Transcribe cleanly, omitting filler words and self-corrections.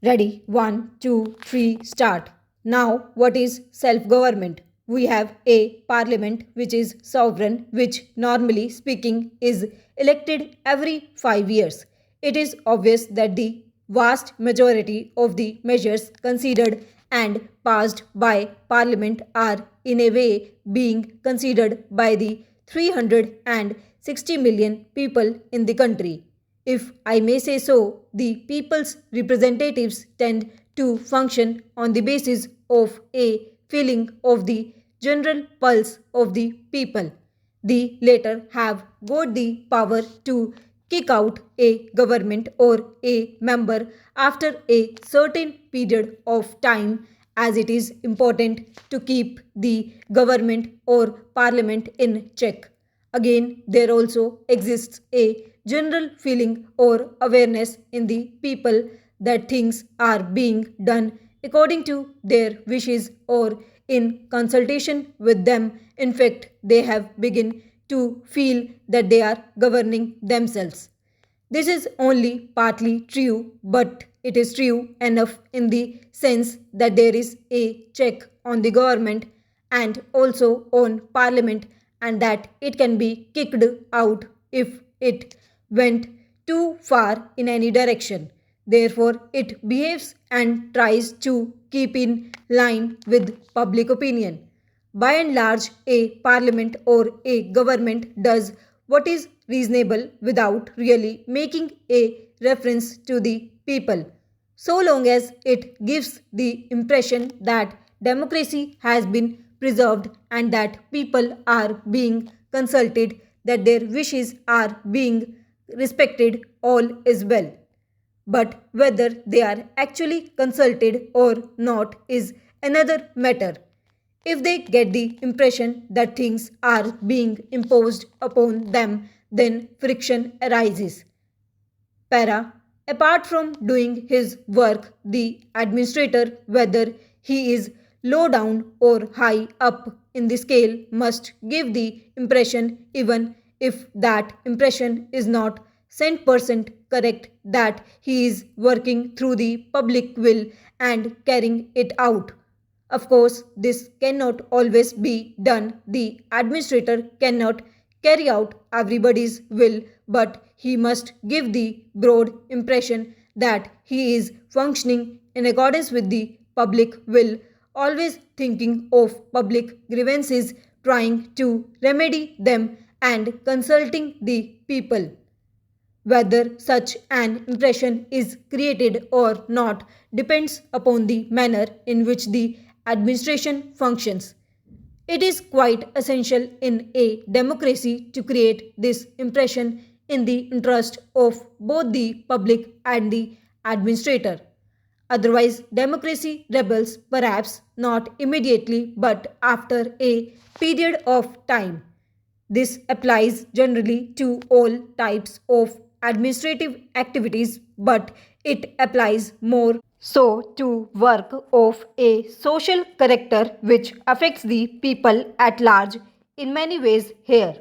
Ready? 1, 2, 3, start. Now, what is self government? We have a parliament which is sovereign, which normally speaking is elected every 5 years. It is obvious that the vast majority of the measures considered and passed by parliament are in a way being considered by the 360 million people in the country. If I may say so, the people's representatives tend to function on the basis of a feeling of the general pulse of the people. The latter have got the power to kick out a government or a member after a certain period of time, as it is important to keep the government or parliament in check. Again, there also exists a general feeling or awareness in the people that things are being done according to their wishes or in consultation with them. In fact, they have begun to feel that they are governing themselves. This is only partly true, but it is true enough in the sense that there is a check on the government and also on parliament, and that it can be kicked out if it went too far in any direction. Therefore, it behaves and tries to keep in line with public opinion. By and large, a parliament or a government does what is reasonable without really making a reference to the people, so long as it gives the impression that democracy has been preserved and that people are being consulted, that their wishes are being respected, all is well. But whether they are actually consulted or not is another matter. If they get the impression that things are being imposed upon them, then friction arises. Para, apart from doing his work, the administrator, whether he is low down or high up in the scale, must give the impression, even if that impression is not 100% correct, that he is working through the public will and carrying it out. Of course, this cannot always be done. The administrator cannot carry out everybody's will, but he must give the broad impression that he is functioning in accordance with the public will, always thinking of public grievances, trying to remedy them, and consulting the people. Whether such an impression is created or not depends upon the manner in which the administration functions. It is quite essential in a democracy to create this impression in the interest of both the public and the administrator. Otherwise, democracy rebels, perhaps not immediately but after a period of time. This applies generally to all types of administrative activities, but it applies more so to work of a social character which affects the people at large in many ways here.